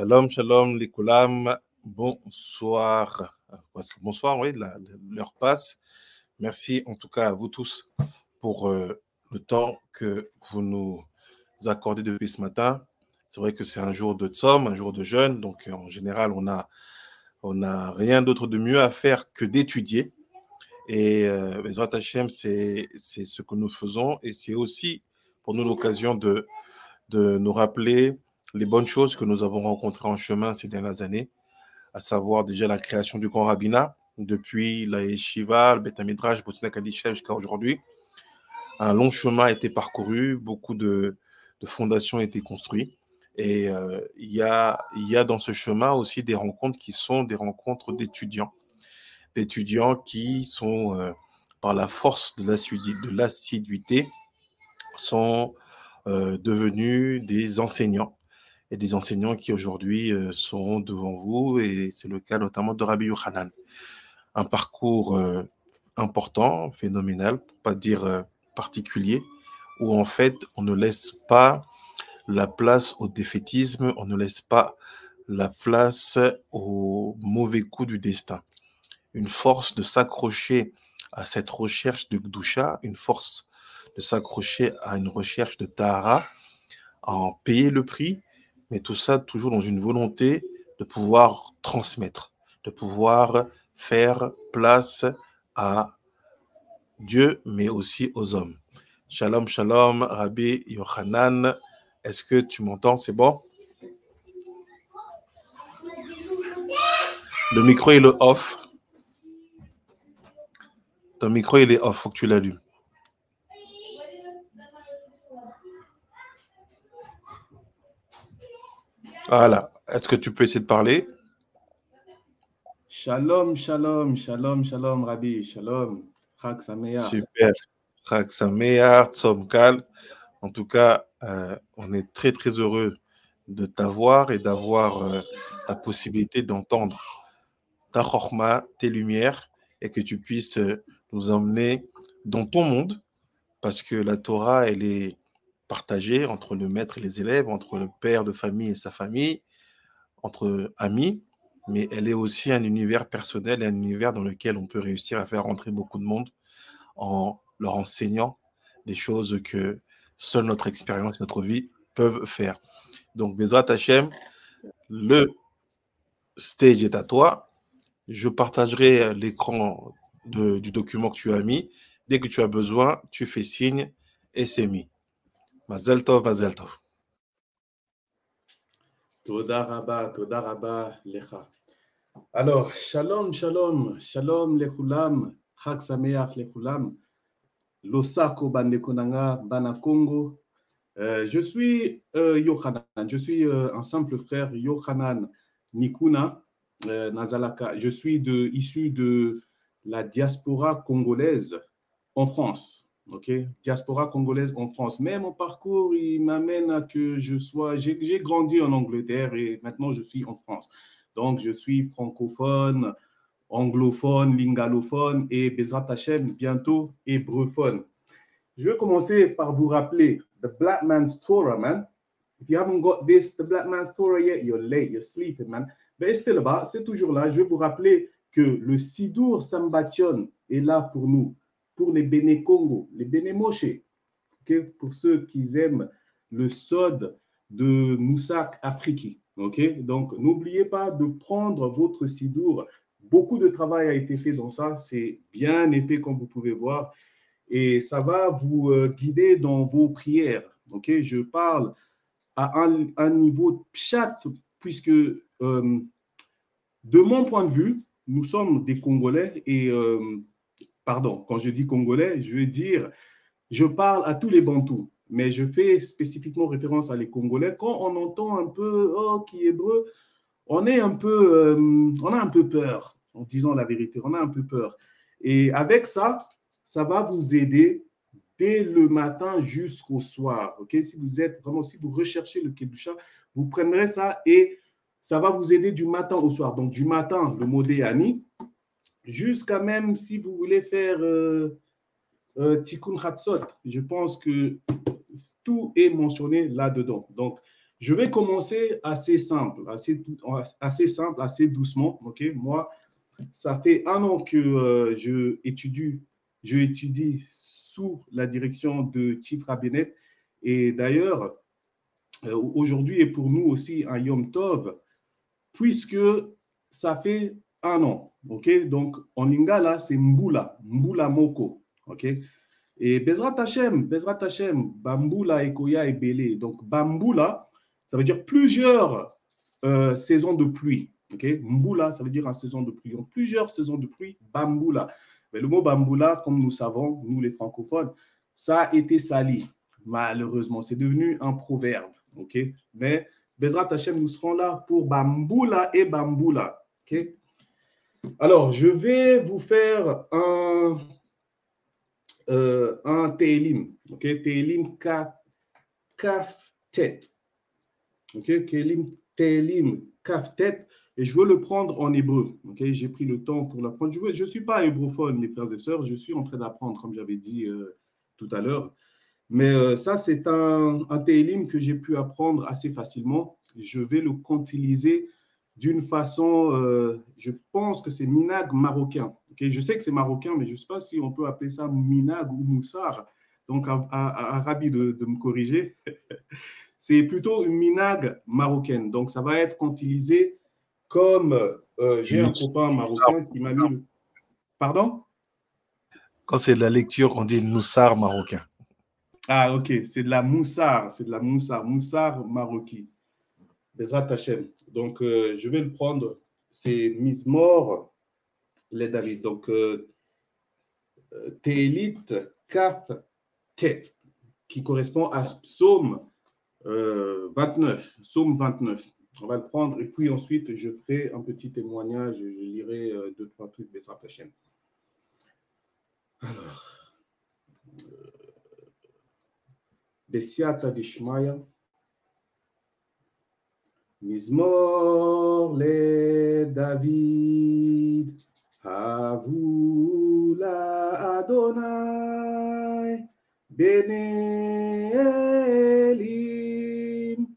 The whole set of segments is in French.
Shalom, shalom, les Koulam. Bonsoir. Bonsoir, oui, l'heure passe. Merci en tout cas à vous tous pour le temps que vous nous accordez depuis ce matin. C'est vrai que c'est un jour de tzom, un jour de jeûne, donc en général, on a rien d'autre de mieux à faire que d'étudier. Et Bezrat Hashem, c'est ce que nous faisons, et c'est aussi pour nous l'occasion de nous rappeler les bonnes choses que nous avons rencontrées en chemin ces dernières années, à savoir déjà la création du grand rabbinat, depuis la yeshiva, le Beth Midrash, Botzina Kadisha jusqu'à aujourd'hui. Un long chemin a été parcouru, beaucoup de fondations ont été construites. Et il y a dans ce chemin aussi des rencontres qui sont des rencontres d'étudiants qui sont, par la force de l'assiduité, sont devenus des enseignants. Et des enseignants qui aujourd'hui seront devant vous, et c'est le cas notamment de Rabbi Yochanan. Un parcours important, phénoménal, pour ne pas dire particulier, où en fait on ne laisse pas la place au défaitisme, on ne laisse pas la place au mauvais coup du destin. Une force de s'accrocher à cette recherche de Gdusha, une force de s'accrocher à une recherche de Tahara, à en payer le prix, mais tout ça toujours dans une volonté de pouvoir transmettre, de pouvoir faire place à Dieu, mais aussi aux hommes. Shalom, shalom, Rabbi Yochanan, est-ce que tu m'entends? C'est bon? Le micro il est off. Ton micro il est off, faut que tu l'allumes. Voilà. Est-ce que tu peux essayer de parler? Shalom, shalom, shalom, shalom, Rabbi, shalom. Chag Sameach. Super. Chag Sameach, Tzom Kal. En tout cas, on est très, très heureux de t'avoir et d'avoir la possibilité d'entendre ta chorma, tes lumières, et que tu puisses nous emmener dans ton monde, parce que la Torah, elle est partagée entre le maître et les élèves, entre le père de famille et sa famille, entre amis, mais elle est aussi un univers personnel, un univers dans lequel on peut réussir à faire rentrer beaucoup de monde en leur enseignant des choses que seule notre expérience et notre vie peuvent faire. Donc, Bezrat Hashem, le stage est à toi. Je partagerai l'écran du document que tu as mis. Dès que tu as besoin, tu fais signe et c'est mis. Mazel tov, mazel tov. Toda rabba, lecha. Alors, shalom, shalom, shalom, lechulam, chag sameach, lechulam, losako bandekonanga, banakongo. Je suis Yochanan, je suis un simple frère, Yochanan Nikuna Nazalaka. Je suis issu de la diaspora congolaise en France. Ok, diaspora congolaise en France. Mais mon parcours, il m'amène à que j'ai grandi en Angleterre et maintenant je suis en France. Donc je suis francophone, anglophone, lingalophone et Bezrat Hashem, bientôt hébreuphone. Je vais commencer par vous rappeler the Black Man's Torah, man. If you haven't got this, the Black Man's Torah yet, you're late, you're sleeping, man. Mais c'est là-bas, c'est toujours là. Je vais vous rappeler que le Sidour Sambation est là pour nous, pour les Béné Congo, les Béné Moshe, okay? Pour ceux qui aiment le sod de Moussak Afriki. Okay? Donc, n'oubliez pas de prendre votre Sidour. Beaucoup de travail a été fait dans ça. C'est bien épais, comme vous pouvez voir. Et ça va vous guider dans vos prières. Okay? Je parle à un niveau pchat, puisque de mon point de vue, nous sommes des Congolais et, pardon, quand je dis Congolais, je veux dire, je parle à tous les Bantous, mais je fais spécifiquement référence à les Congolais. Quand on entend un peu, oh, qui est hébreu, on a un peu peur, en disant la vérité, on a un peu peur. Et avec ça, ça va vous aider dès le matin jusqu'au soir. Okay? Si vous recherchez le Kedusha, vous prendrez ça et ça va vous aider du matin au soir. Donc, du matin, le mot Déani, jusqu'à même si vous voulez faire Tikkun Hatzot. Je pense que tout est mentionné là-dedans. Donc, Je vais commencer assez simple, assez doucement. Ok, moi, ça fait 1 an que je étudie sous la direction de Chief Rabinet. Et d'ailleurs, aujourd'hui est pour nous aussi un Yom Tov, puisque ça fait 1 an. Ok, donc en lingala, c'est Mbula Moko. Ok, et Bezrat Hashem, Bamboula, Ekoya et Bélé. Donc Bamboula, ça veut dire plusieurs saisons de pluie. Okay? Mboula, ça veut dire une saison de pluie. Donc plusieurs saisons de pluie, Bamboula. Mais le mot Bamboula, comme nous savons, nous les francophones, ça a été sali, malheureusement. C'est devenu un proverbe. Okay? Mais Bezrat Hashem, nous serons là pour Bamboula et Bamboula. Okay? Alors, je vais vous faire un Télim, ok, Télim Kaftet, ok, Télim Kaftet, et je veux le prendre en hébreu, ok, j'ai pris le temps pour l'apprendre. Je ne suis pas hébrophone, les frères et sœurs, je suis en train d'apprendre, comme j'avais dit tout à l'heure, mais ça, c'est un Télim que j'ai pu apprendre assez facilement. Je vais le quantiliser d'une façon, je pense que c'est minag marocain. Okay? Je sais que c'est marocain, mais je ne sais pas si on peut appeler ça minag ou moussar. Donc, à Rabi de me corriger. C'est plutôt une minag marocaine. Donc, ça va être quantilisé comme j'ai un copain marocain qui m'a mis le... Pardon? Quand c'est de la lecture, on dit noussar marocain. Ah, ok. C'est de la moussar. C'est de la moussar marocain. Bezrat Hashem. Donc, je vais le prendre. C'est Mizmor les David. Donc, Télit Kaf Tet, qui correspond à Psaume 29. Psaume 29. On va le prendre et puis ensuite, je ferai un petit témoignage. Je lirai 2-3 trucs Bezrat Hashem. Alors, Besiata Dishmaya. Mizmor le David, Havula Adonai, Bene Elim,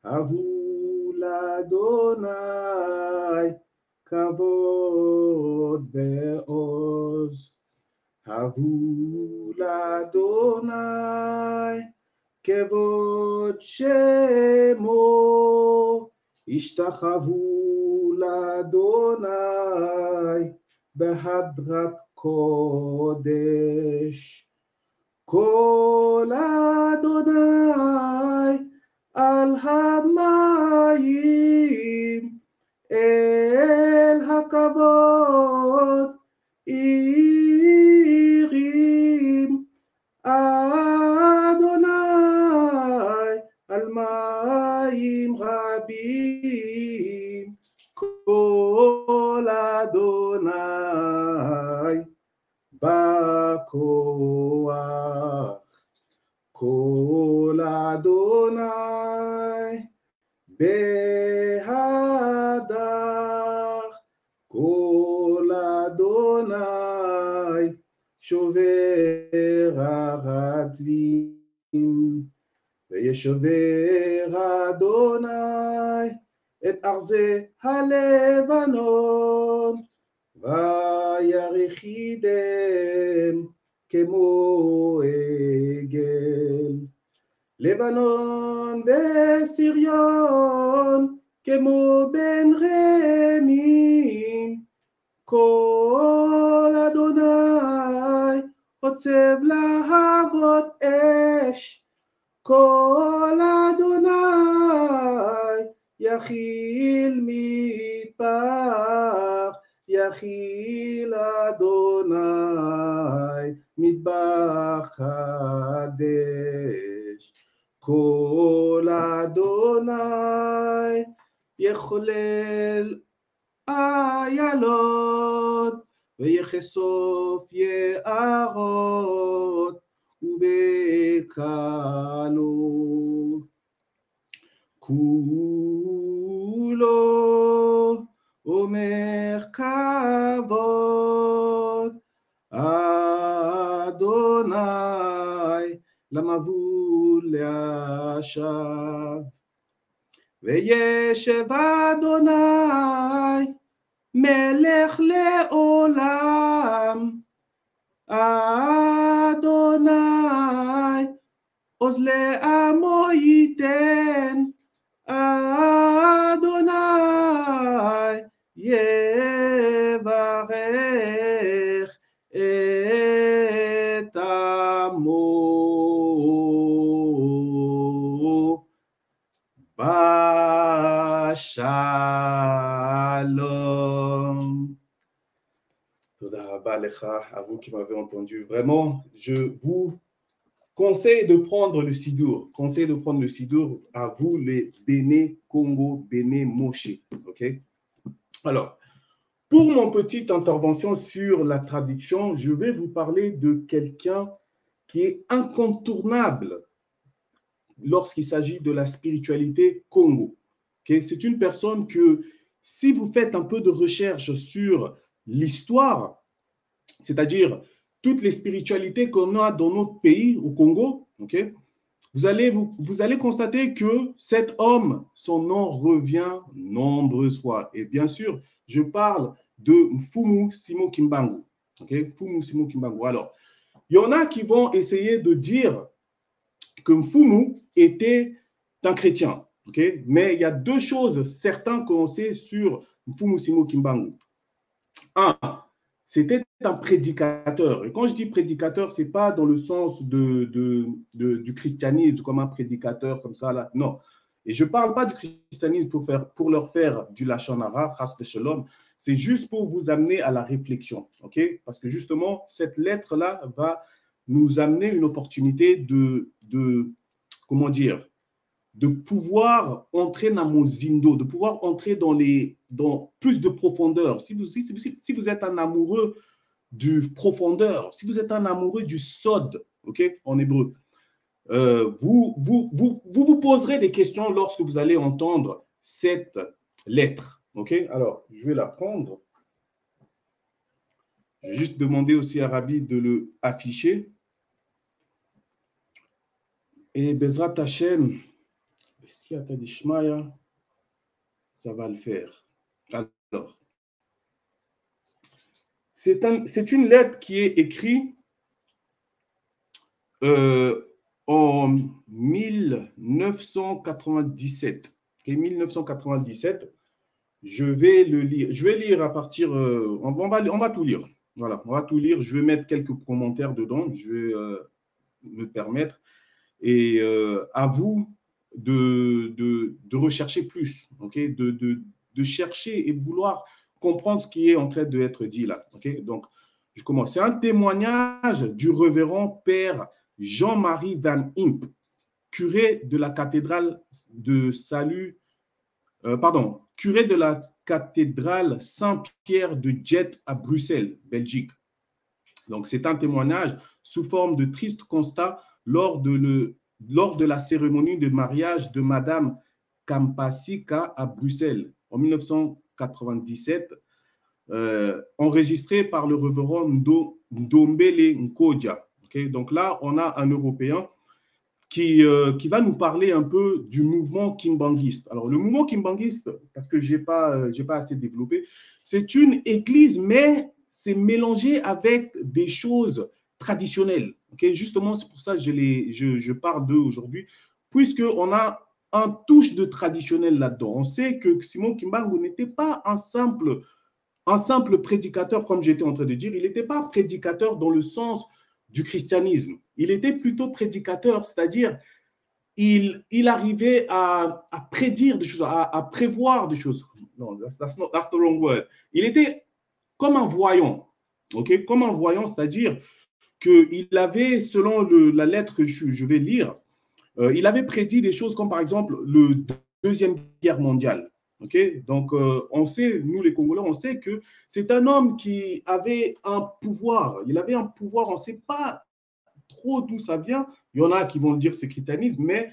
Havula Adonai, Kavod Be'oz, Havula Adonai, Kevod Shemo, Ishtachavu l'Adonai behadrat kodesh. Kol Adonai al hamayim el hakavod irim Adonai al mayim rabim kol Adonai bakoach kol Adonai behadach kol Adonai shover haratzim וישבר אדוני את ארזי הלבנון וירחידם כמו עגל. לבנון וסריון כמו בן רמים. כל אדוני עוצב להבות אש. כל אדוני יכיל מטבח, יכיל אדוני מטבח קדש. כל אדוני יחולל איילות ויחשוף יערות ובקלו כולו אומר כבוד אדוני למבול להשב. וישב אדוני מלך לעולם. אדוני עוז לעמו ייתן. אדוני יברך את עמו. Shalom. Toda rabba lecha, à vous qui m'avez entendu. Vraiment, je vous conseille de prendre le Sidour. Conseille de prendre le Sidour à vous, les Béné Congo, Béné Moshe. OK? Alors, pour mon petite intervention sur la traduction, je vais vous parler de quelqu'un qui est incontournable lorsqu'il s'agit de la spiritualité Congo. Okay? C'est une personne que, si vous faites un peu de recherche sur l'histoire, c'est-à-dire toutes les spiritualités qu'on a dans notre pays, au Congo, okay, vous allez constater que cet homme, son nom revient nombreuses fois. Et bien sûr, je parle de Mfumu Simo Kimbangu. Okay? Mfumu Simo Kimbangu. Alors, il y en a qui vont essayer de dire que Mfumu était un chrétien. Okay? Mais il y a deux choses certaines qu'on sait sur Mfumu Simo Kimbangu. Un, c'était un prédicateur. Et quand je dis prédicateur, ce n'est pas dans le sens du christianisme, comme un prédicateur comme ça. Là. Non. Et je ne parle pas du christianisme pour leur faire du lachon hara, chas v'shalom. C'est juste pour vous amener à la réflexion. Okay? Parce que justement, cette lettre-là va nous amener une opportunité comment dire, de pouvoir entrer dans Mozindo, de pouvoir entrer dans plus de profondeur. Si vous êtes un amoureux du profondeur, si vous êtes un amoureux du sod, okay, en hébreu, vous poserez des questions lorsque vous allez entendre cette lettre. Okay? Alors, je vais la prendre. Je vais juste demander aussi à Rabbi de le afficher. Et Bezrat Hashem, si Atadishmaya, ça va le faire. Alors, c'est une lettre qui est écrite en 1997. Okay, 1997, je vais le lire. Je vais lire à partir. On va tout lire. Voilà, on va tout lire. Je vais mettre quelques commentaires dedans. Je vais me permettre. Et à vous de rechercher plus, okay? de chercher et vouloir comprendre ce qui est en train d'être dit là. Okay? Donc, je commence. C'est un témoignage du révérend père Jean-Marie Van Imp, curé de la cathédrale de Salut, curé de la cathédrale Saint-Pierre de Jet à Bruxelles, Belgique. Donc, c'est un témoignage sous forme de triste constat lors de la cérémonie de mariage de Madame Kampasika à Bruxelles en 1997, enregistré par le révérend Ndombele Nkodja. Okay? Donc là, on a un Européen qui va nous parler un peu du mouvement kimbanguiste. Alors, le mouvement kimbanguiste, parce que je n'ai pas assez développé, c'est une église, mais c'est mélangé avec des choses traditionnelles. Okay? Justement, c'est pour ça que je parle d'eux aujourd'hui, puisqu'on a un touche de traditionnel là-dedans. On sait que Simon Kimbangu n'était pas un simple prédicateur, comme j'étais en train de dire. Il n'était pas prédicateur dans le sens du christianisme. Il était plutôt prédicateur, c'est-à-dire il arrivait à prédire des choses, à prévoir des choses. Non, that's the wrong word. Il était comme un voyant, okay? Comme un voyant, c'est-à-dire qu'il avait, selon la lettre que je vais lire, il avait prédit des choses comme par exemple la Deuxième Guerre mondiale. Okay? Donc, on sait, nous les Congolais, on sait que c'est un homme qui avait un pouvoir. Il avait un pouvoir, on ne sait pas trop d'où ça vient. Il y en a qui vont dire que c'est christianisme, mais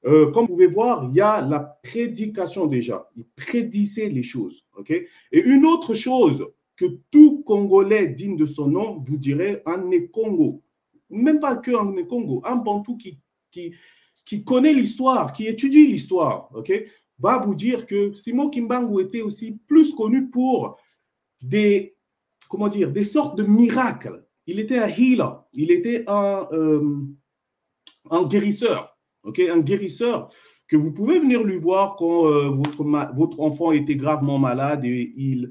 comme vous pouvez voir, il y a la prédication déjà. Il prédisait les choses. Okay? Et une autre chose que tout Congolais digne de son nom vous dirait un Congo. Même pas que un Congo, un Bantou qui connaît l'histoire, qui étudie l'histoire. Okay? va vous dire que Simon Kimbangu était aussi plus connu pour des, comment dire, des sortes de miracles. Il était un healer, il était un guérisseur, okay? Un guérisseur que vous pouvez venir lui voir quand votre enfant était gravement malade et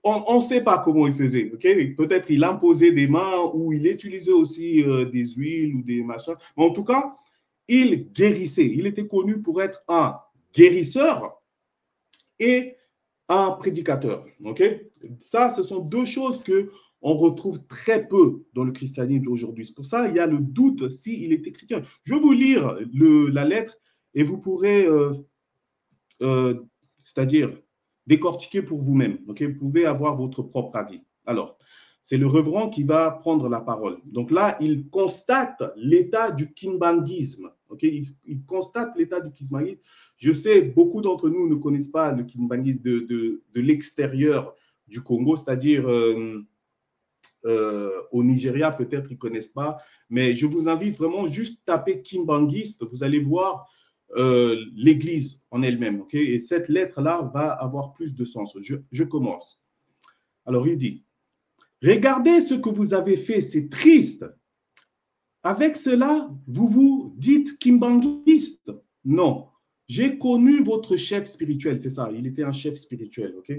on ne sait pas comment il faisait. Okay? Peut-être il imposait des mains ou il utilisait aussi des huiles ou des machins. Mais en tout cas, il guérissait. Il était connu pour être un guérisseur et un prédicateur. Okay? Ça, ce sont deux choses qu'on retrouve très peu dans le christianisme d'aujourd'hui. C'est pour ça qu'il y a le doute s'il était chrétien. Je vais vous lire la lettre et vous pourrez, c'est-à-dire, décortiquer pour vous-même. Okay? Vous pouvez avoir votre propre avis. Alors, c'est le reverend qui va prendre la parole. Donc là, il constate l'état du kimbanguisme. Okay? Il constate l'état du kimbanguisme. Je sais, beaucoup d'entre nous ne connaissent pas le kimbanguisme de l'extérieur du Congo, c'est-à-dire au Nigeria, peut-être ils ne connaissent pas, mais je vous invite vraiment juste taper kimbanguiste, vous allez voir l'église en elle-même. Okay? Et cette lettre-là va avoir plus de sens. Je commence. Alors, il dit, regardez ce que vous avez fait, c'est triste. Avec cela, vous vous dites kimbanguiste? Non. J'ai connu votre chef spirituel, c'est ça, il était un chef spirituel, ok?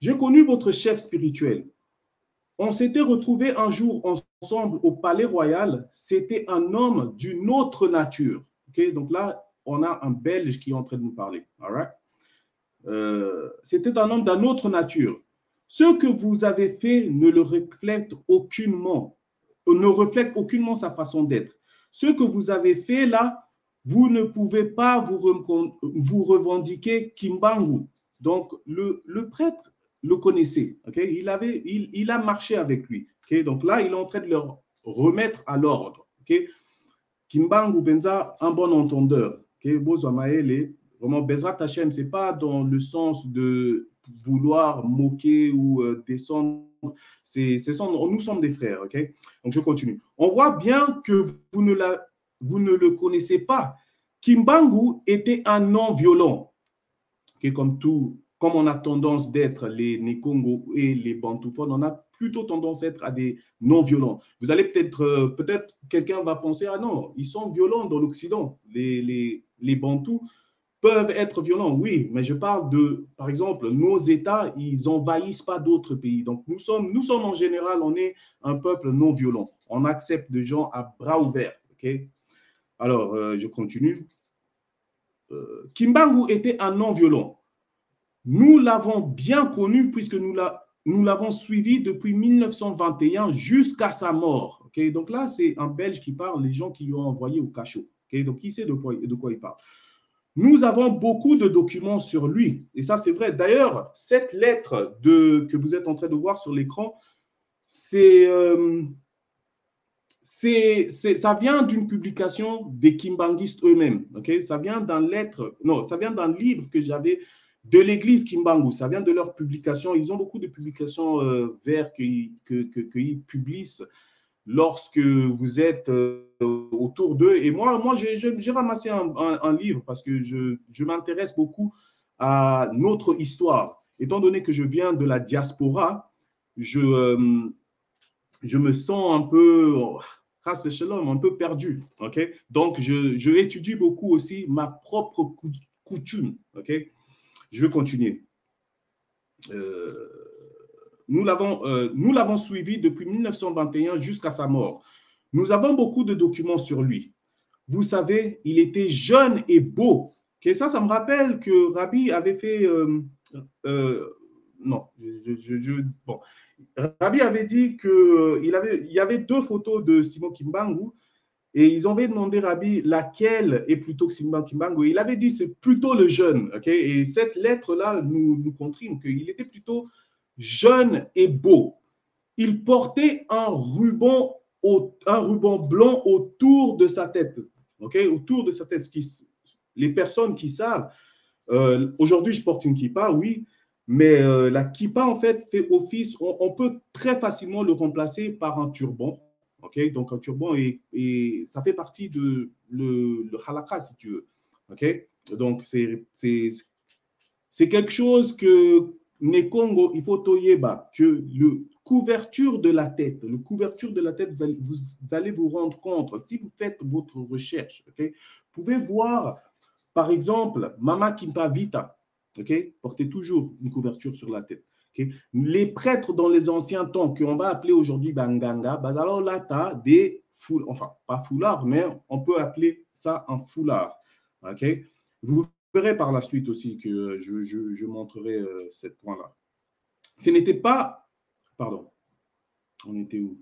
J'ai connu votre chef spirituel. On s'était retrouvés un jour ensemble au Palais Royal. C'était un homme d'une autre nature, ok? Donc là, on a un Belge qui est en train de nous parler, all right? C'était un homme d'une autre nature. Ce que vous avez fait ne le reflète aucunement, ne reflète aucunement sa façon d'être. Ce que vous avez fait là, vous ne pouvez pas vous revendiquer Kimbangu. Donc, le prêtre le connaissait. Okay? Il a marché avec lui. Okay? Donc là, il est en train de le remettre à l'ordre. Okay? Kimbangu Benza, un bon entendeur. Okay? Vraiment, Bezrat Hachem, ce n'est pas dans le sens de vouloir moquer ou descendre. Nous sommes des frères. Okay? Donc, je continue. On voit bien que vous ne le connaissez pas. Kimbangu était un non-violent, okay, comme on a tendance d'être les Nikongo et les Bantoufons, on a plutôt tendance à être à des non-violents. Vous allez peut-être quelqu'un va penser, ah non, ils sont violents dans l'Occident. Les Bantous peuvent être violents, oui, mais je parle de, par exemple, nos États, ils n'envahissent pas d'autres pays. Donc, nous sommes en général, on est un peuple non violent. On accepte des gens à bras ouverts. Okay? Alors, je continue. Kimbangu était un non-violent. Nous l'avons bien connu puisque nous l'avons suivi depuis 1921 jusqu'à sa mort. Okay? Donc là, c'est un Belge qui parle, les gens qui l'ont envoyé au cachot. Okay? Donc, qui sait de quoi il parle? Nous avons beaucoup de documents sur lui. Et ça, c'est vrai. D'ailleurs, cette lettre que vous êtes en train de voir sur l'écran, ça vient d'une publication des Kimbanguistes eux-mêmes. Okay? Ça vient d'un livre que j'avais de l'église Kimbangu. Ça vient de leur publication. Ils ont beaucoup de publications vers qu'ils publient lorsque vous êtes autour d'eux. Et moi j'ai ramassé un livre parce que je m'intéresse beaucoup à notre histoire. Étant donné que je viens de la diaspora, je me sens un peu perdu. Okay? Donc, je étudie beaucoup aussi ma propre coutume. Okay? Je vais continuer. Nous l'avons suivi depuis 1921 jusqu'à sa mort. Nous avons beaucoup de documents sur lui. Vous savez, il était jeune et beau. Okay? Ça me rappelle que Rabbi avait fait... bon. Rabbi avait dit qu'il y avait deux photos de Simon Kimbangu et ils avaient demandé à Rabbi laquelle est plutôt que Simon Kimbangu. Il avait dit c'est plutôt le jeune. Okay? Et cette lettre-là nous confirme qu'il était plutôt jeune et beau. Il portait un ruban blanc autour de sa tête. Okay? Autour de sa tête. Les personnes qui savent, aujourd'hui je porte une kippa, oui, mais la kippa en fait office, on peut très facilement le remplacer par un turban. Okay? Donc un turban, et ça fait partie de le halakha si tu veux. Okay? Donc, c'est quelque chose que Nekongo, il faut toyeba, que le couverture de la tête, vous allez vous rendre compte, si vous faites votre recherche, ok, vous pouvez voir, par exemple, Mama Kimpa Vita, ok, portez toujours une couverture sur la tête. Okay. Les prêtres dans les anciens temps, qu'on va appeler aujourd'hui Banganga, bah alors là, tu as des foulards, enfin, pas foulards, mais on peut appeler ça un foulard. Ok. Vous verrez par la suite aussi que je montrerai ce point-là. Ce n'était pas... Pardon, on était où?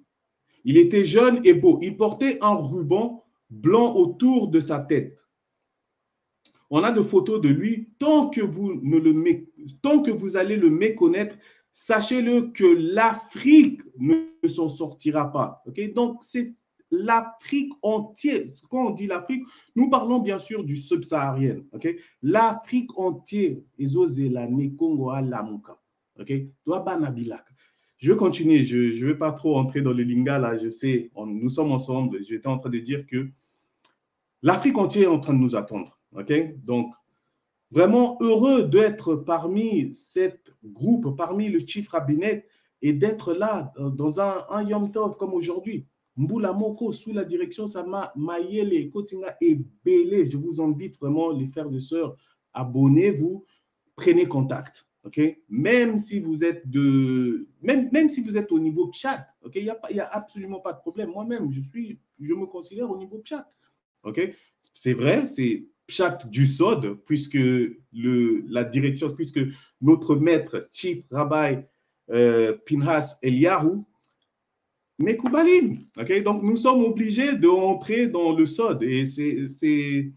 Il était jeune et beau. Il portait un ruban blanc autour de sa tête. On a des photos de lui. Tant que vous allez le méconnaître, sachez-le que l'Afrique ne s'en sortira pas. Okay? Donc, c'est l'Afrique entière. Quand on dit l'Afrique, nous parlons bien sûr du subsaharien. Okay? L'Afrique entière. Okay? Je vais continuer. Je ne vais pas trop entrer dans le lingala là. Je sais, nous sommes ensemble. J'étais en train de dire que l'Afrique entière est en train de nous attendre. Okay? Donc, vraiment heureux d'être parmi cette groupe, parmi le chief rabinet et d'être là dans un Yom Tov comme aujourd'hui. Mboula Moko, sous la direction Sama Mayele, Kotinga et Belé. Je vous invite vraiment, les frères et sœurs, abonnez-vous, prenez contact. Okay? Même si vous êtes même si vous êtes au niveau Pchat, okay? Il n'y a absolument pas de problème. Moi-même, je me considère au niveau Pchat. Okay? C'est vrai, c'est Pchat du Sod, puisque la direction, puisque notre maître, Chief Rabbi Pinhas Eliyahu, Mekoubalim. Okay? Donc, nous sommes obligés d'entrer dans le Sod. Et c'est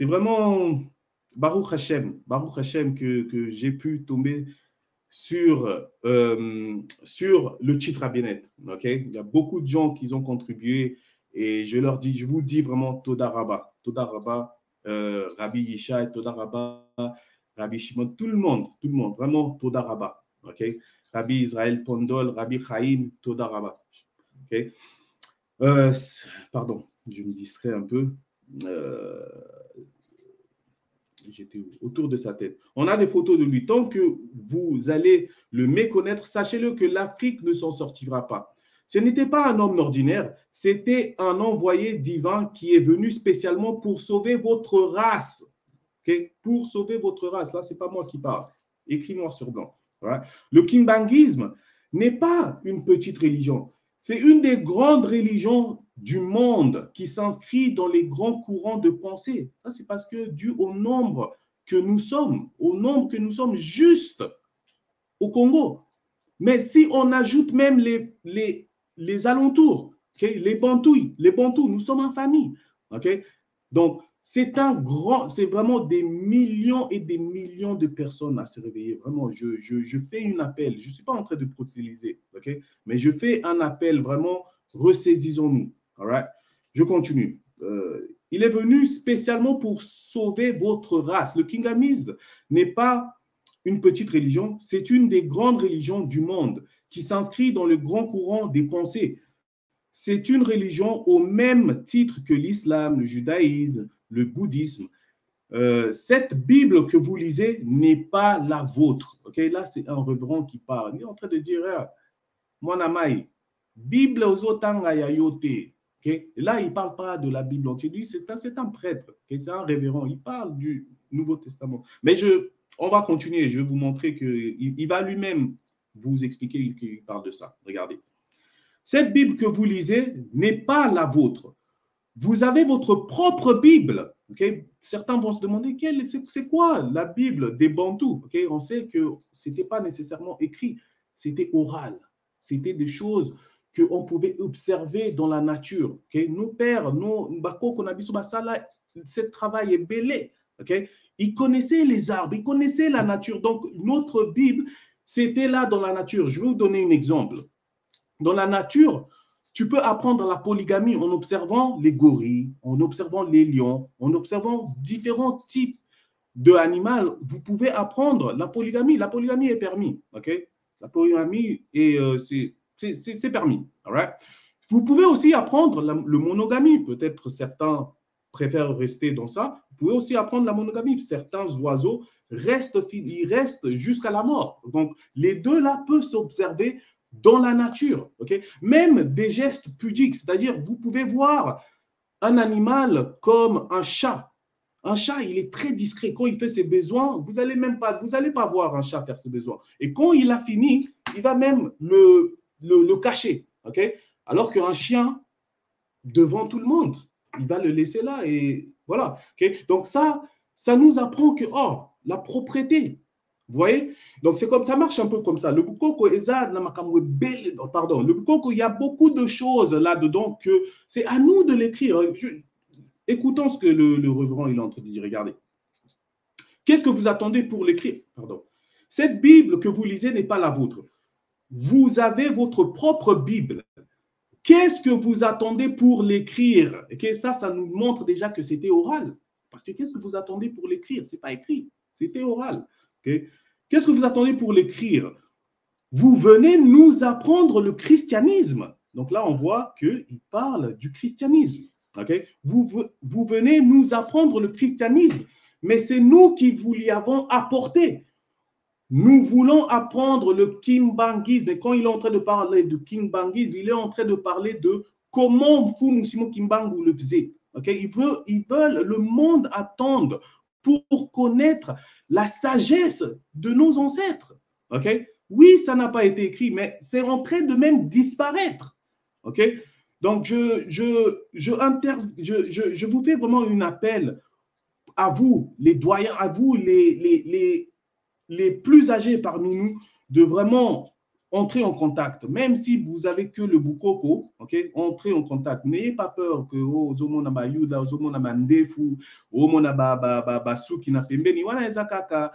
vraiment Baruch Hashem que j'ai pu tomber sur le Chief Rabinet. Okay? Il y a beaucoup de gens qui ont contribué et je vous dis vraiment Toda Rabba. Toda Rabba, Rabbi Yishai, Toda Rabba, Rabbi Shimon, tout le monde, vraiment Toda Rabba. Okay? Rabbi Israël Pondol, Rabbi Chaim, Toda Rabba. Okay? Pardon, je me distrais un peu. J'étais autour de sa tête. On a des photos de lui. Tant que vous allez le méconnaître, sachez-le que l'Afrique ne s'en sortira pas. Ce n'était pas un homme ordinaire, c'était un envoyé divin qui est venu spécialement pour sauver votre race. Okay? Pour sauver votre race. Là, ce n'est pas moi qui parle. Écrit noir sur blanc. Right? Le kimbanguisme n'est pas une petite religion. C'est une des grandes religions du monde qui s'inscrit dans les grands courants de pensée. Ça, c'est parce que dû au nombre que nous sommes, juste au Congo. Mais si on ajoute même les alentours, okay, les Bantous, nous sommes en famille. Okay? Donc, c'est vraiment des millions et des millions de personnes à se réveiller. Vraiment, je fais un appel. Je ne suis pas en train de protéliser, okay? Mais je fais un appel vraiment, ressaisissons-nous. Right? Je continue. Il est venu spécialement pour sauver votre race. Le kingamisme n'est pas une petite religion, c'est une des grandes religions du monde qui s'inscrit dans le grand courant des pensées. C'est une religion au même titre que l'islam, le judaïsme, le bouddhisme. Cette Bible que vous lisez n'est pas la vôtre. Okay? Là, c'est un révérend qui parle. Il est en train de dire, mon amai, Bible aux otanga ya yote. Okay? Là, il ne parle pas de la Bible entière. C'est un prêtre, okay? C'est un révérend. Il parle du Nouveau Testament. Mais on va continuer. Je vais vous montrer qu'il va lui-même vous expliquer qu'il parle de ça. Regardez. Cette Bible que vous lisez n'est pas la vôtre. Vous avez votre propre Bible. Okay? Certains vont se demander, c'est quoi la Bible des Bantous? Okay? On sait que ce n'était pas nécessairement écrit, c'était oral. C'était des choses qu'on pouvait observer dans la nature. Okay? Nos pères, ce travail est belé. Okay? Ils connaissaient les arbres, ils connaissaient la nature. Donc, notre Bible, c'était là dans la nature. Je vais vous donner un exemple. Dans la nature, tu peux apprendre la polygamie en observant les gorilles, en observant les lions, en observant différents types d'animaux. Vous pouvez apprendre la polygamie. La polygamie est permis. Okay? La polygamie, c'est permis. All right? Vous pouvez aussi apprendre le monogamie. Peut-être certains préfèrent rester dans ça, vous pouvez aussi apprendre la monogamie. Certains oiseaux ils restent jusqu'à la mort. Donc, les deux là peuvent s'observer dans la nature. Okay? Même des gestes pudiques, c'est-à-dire vous pouvez voir un animal comme un chat. Un chat, il est très discret. Quand il fait ses besoins, vous n'allez pas voir un chat faire ses besoins. Et quand il a fini, il va même le cacher. Okay? Alors qu'un chien, devant tout le monde, il va le laisser là. Et voilà. Okay? Donc ça nous apprend que, la propreté, vous voyez? Donc c'est comme ça, marche un peu comme ça. Le Bukoko, pardon, le Bukoko, il y a beaucoup de choses là-dedans que c'est à nous de l'écrire. Écoutons ce que le reverend il est en train de dire. Regardez. Qu'est-ce que vous attendez pour l'écrire? Pardon. Cette Bible que vous lisez n'est pas la vôtre. Vous avez votre propre Bible. Qu'est-ce que vous attendez pour l'écrire? Okay? Ça nous montre déjà que c'était oral. Parce que qu'est-ce que vous attendez pour l'écrire? Ce n'est pas écrit, c'était oral. Okay? Qu'est-ce que vous attendez pour l'écrire? Vous venez nous apprendre le christianisme. Donc là, on voit qu'il parle du christianisme. Okay? Vous venez nous apprendre le christianisme, mais c'est nous qui vous l'y avons apporté. Nous voulons apprendre le kimbangisme. Et quand il est en train de parler de kimbangisme, il est en train de parler de comment Fumusimo Kimbangu le faisait. Okay? Ils veulent le monde attendre pour connaître la sagesse de nos ancêtres. Okay? Oui, ça n'a pas été écrit, mais c'est en train de même disparaître. Okay? Donc, je vous fais vraiment un appel à vous, les doyens, à vous, les plus âgés parmi nous, de vraiment entrer en contact. Même si vous avez que le Bukoko, okay? Entrez en contact. N'ayez pas peur que Ozomona Bayuda, Ozomona Mandefu, Ozomona Basuki na pembeni, wana ezakaka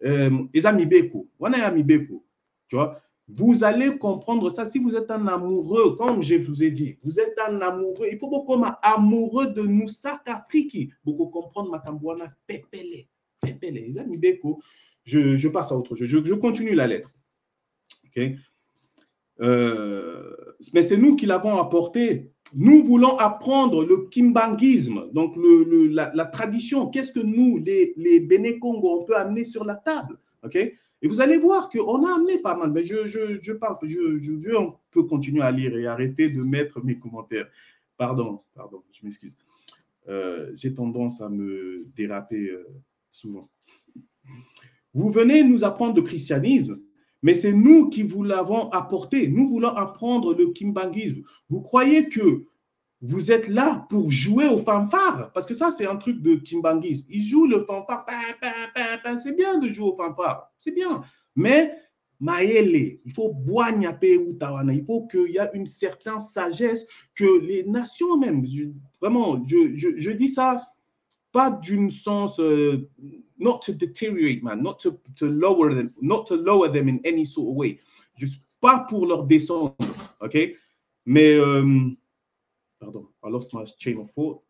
ezamibeko, wana yamibeko. Tu vois? Vous allez comprendre ça si vous êtes un amoureux, comme je vous ai dit, vous êtes un amoureux. Il faut beaucoup comme amoureux de Moussaka Afriki. Beaucoup comprendre Makambouana Pepele. Pepele, ezamibeko. Je passe à autre chose. Je continue la lettre. Okay? Mais c'est nous qui l'avons apporté. Nous voulons apprendre le kimbangisme, donc la tradition. Qu'est-ce que nous, les Béné Congo, on peut amener sur la table? Okay? Et vous allez voir qu'on a amené pas mal. Mais on peut continuer à lire et arrêter de mettre mes commentaires. Pardon, je m'excuse. J'ai tendance à me déraper souvent. Vous venez nous apprendre le christianisme, mais c'est nous qui vous l'avons apporté. Nous voulons apprendre le kimbangisme. Vous croyez que vous êtes là pour jouer au fanfare? Parce que ça, c'est un truc de kimbangisme. Ils jouent le fanfare. C'est bien de jouer au fanfare. C'est bien. Mais, maele, il faut boignape ou tawana. Il faut qu'il y ait une certaine sagesse que les nations même, vraiment, je dis ça pas d'une sens, not to deteriorate, man, not to lower them in any sort of way. Juste pas pour leur descendre, ok? Mais, pardon, I lost my chain of thought.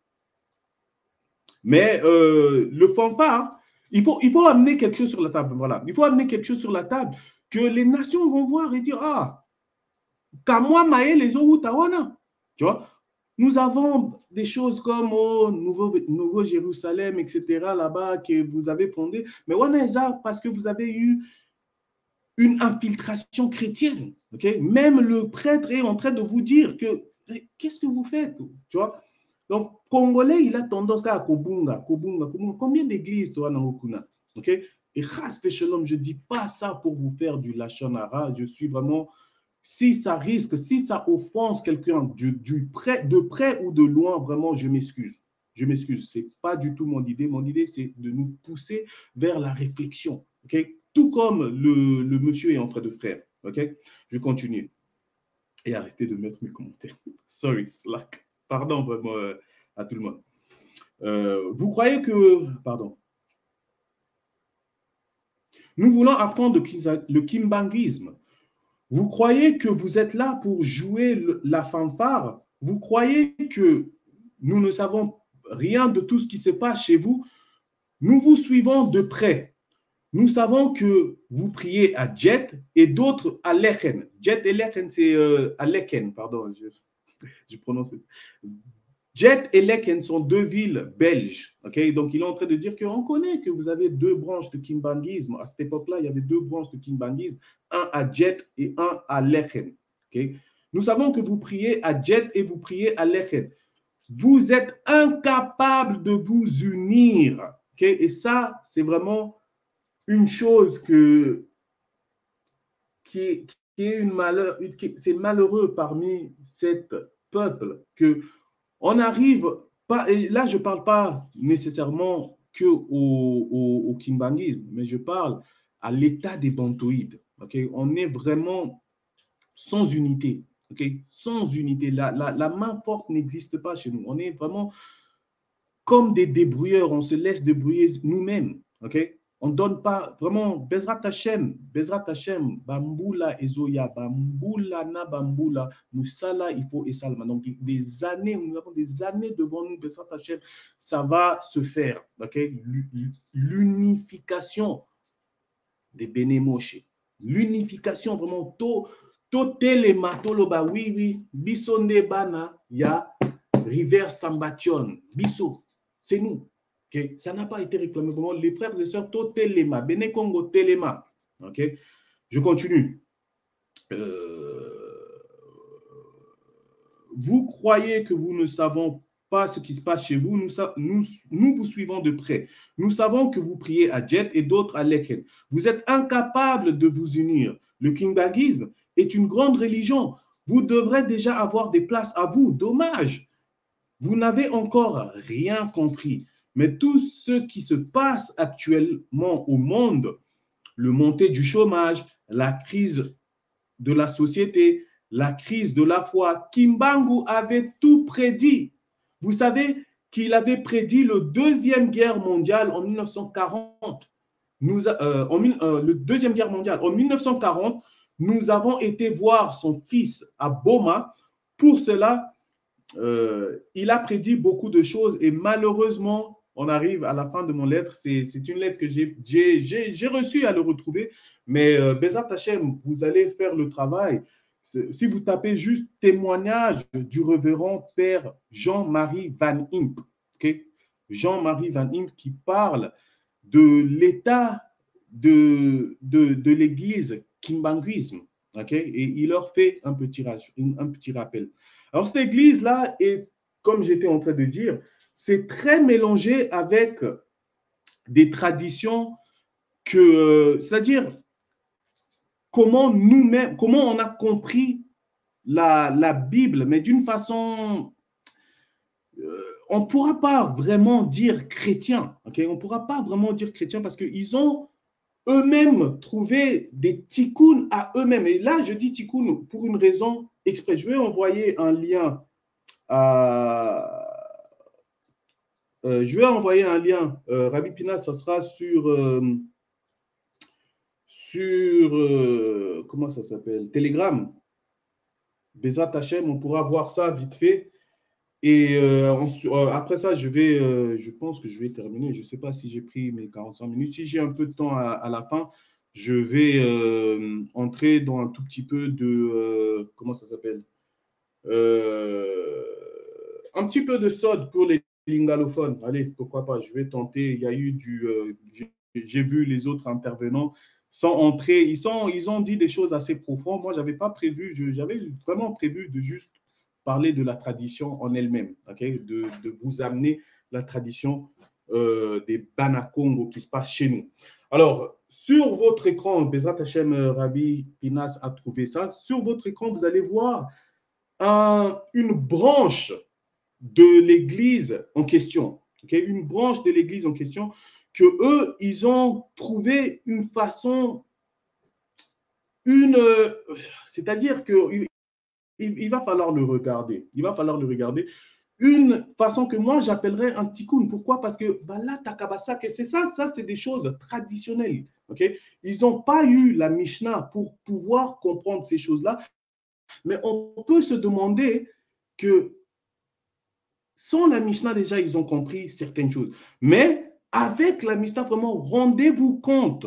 Mais le fanfare, il faut amener quelque chose sur la table, voilà. Il faut amener quelque chose sur la table que les nations vont voir et dire, Kamwa Maé les Tawana, tu vois? Nous avons des choses comme au Nouveau Jérusalem, etc., là-bas, que vous avez fondé. Mais Wanaeza, parce que vous avez eu une infiltration chrétienne. Okay? Même le prêtre est en train de vous dire que qu'est-ce que vous faites? Tu vois? Donc, Congolais, il a tendance à Kobunga. Combien d'églises, toi, dans Okuna? Okay? Et Shalom, je ne dis pas ça pour vous faire du lachonara. Je suis vraiment. Si ça risque, si ça offense quelqu'un de près ou de loin, vraiment, je m'excuse. Je m'excuse. Ce n'est pas du tout mon idée. Mon idée, c'est de nous pousser vers la réflexion. Okay? Tout comme le monsieur est en train de faire. Okay? Je continue. Et arrêtez de mettre mes commentaires. Sorry, slack. Pardon vraiment à tout le monde. Vous croyez que... Pardon. Nous voulons apprendre le kimbangisme. Vous croyez que vous êtes là pour jouer la fanfare? Vous croyez que nous ne savons rien de tout ce qui se passe chez vous? Nous vous suivons de près. Nous savons que vous priez à Djet et d'autres à Lechen. Djet et Lechen, c'est à Lechen, pardon, je prononce. Jet et Leken sont deux villes belges. Okay? Donc, il est en train de dire qu'on connaît que vous avez deux branches de kimbanguisme. À cette époque-là, il y avait deux branches de kimbanguisme, un à Jet et un à Leken. Okay? Nous savons que vous priez à Jet et vous priez à Leken. Vous êtes incapables de vous unir. Okay? Et ça, c'est vraiment une chose qui est une malheur, c'est malheureux parmi cet peuple que on arrive pas, et là je ne parle pas nécessairement que au kimbanguisme, mais je parle à l'état des bantoïdes. Okay? On est vraiment sans unité. Okay? Sans unité. La main forte n'existe pas chez nous. On est vraiment comme des débrouilleurs. On se laisse débrouiller nous-mêmes. Okay? On ne donne pas vraiment Bezrat Hashem, Bamboula Ezoya, Bamboula na Bamboula, Moussala, il faut et Salma. Donc, des années, nous avons des années devant nous, Bezrat Hashem, ça va se faire. Okay? L'unification des Benemoche. L'unification vraiment, Telema, Toloba, oui, Bisonde Bana, ya River Sambation, Bisso, c'est nous. Okay? Ça n'a pas été réclamé. Les frères et sœurs, Telema, Bene Congo Telema. Okay? Je continue. Vous croyez que vous ne savons pas ce qui se passe chez vous, nous vous suivons de près. Nous savons que vous priez à Jet et d'autres à Leken. Vous êtes incapables de vous unir. Le kimbanguisme est une grande religion. Vous devrez déjà avoir des places à vous. Dommage. Vous n'avez encore rien compris. Mais tout ce qui se passe actuellement au monde, le montée du chômage, la crise de la société, la crise de la foi, Kimbangu avait tout prédit. Vous savez qu'il avait prédit la Deuxième Guerre mondiale en 1940. Le Deuxième Guerre mondiale, en 1940, nous avons été voir son fils à Boma. Pour cela, il a prédit beaucoup de choses et malheureusement, on arrive à la fin de mon lettre. C'est une lettre que j'ai reçue à le retrouver. Mais Bezat Hashem, vous allez faire le travail. Si vous tapez juste témoignage du révérend Père Jean-Marie Van Imp, okay? Jean-Marie Van Imp qui parle de l'état de l'église kimbanguisme, okay? Et il leur fait un petit rappel. Alors, cette église-là est, comme j'étais en train de dire, c'est très mélangé avec des traditions c'est-à-dire comment nous-mêmes, comment on a compris la Bible, mais d'une façon, on ne pourra pas vraiment dire chrétien, okay? On ne pourra pas vraiment dire chrétien parce qu'ils ont eux-mêmes trouvé des tikkuns à eux-mêmes. Et là, je dis tikkun pour une raison exprès. Je vais envoyer un lien Rabbi Pina, ça sera sur comment ça s'appelle, Telegram. Bezat Hashem, on pourra voir ça vite fait. Et après ça, je pense que je vais terminer. Je ne sais pas si j'ai pris mes 45 minutes. Si j'ai un peu de temps à la fin, je vais entrer dans un tout petit peu de, comment ça s'appelle, un petit peu de sod pour les lingalophones. Allez, pourquoi pas, je vais tenter. Il y a eu j'ai vu les autres intervenants sans entrer. Ils ont dit des choses assez profondes. Moi, j'avais vraiment prévu de juste parler de la tradition en elle-même, okay? de vous amener la tradition des Banakongo qui se passe chez nous. Alors, sur votre écran, Bezat Hashem Rabbi Pinas a trouvé ça. Sur votre écran, vous allez voir une branche de l'église en question. Okay? Une branche de l'église en question que eux, ils ont trouvé une façon, c'est-à-dire que il va falloir le regarder. Il va falloir le regarder. Une façon que moi, j'appellerais un tikkun. Pourquoi? Parce que là, Takabasa, c'est ça c'est des choses traditionnelles. Okay? Ils n'ont pas eu la Mishnah pour pouvoir comprendre ces choses-là. Mais on peut se demander que sans la Mishnah, déjà, ils ont compris certaines choses. Mais avec la Mishnah, vraiment, rendez-vous compte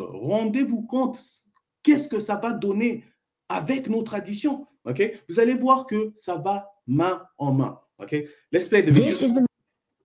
qu'est-ce que ça va donner avec nos traditions. Okay? Vous allez voir que ça va main en main. Okay, let's play the video. This is the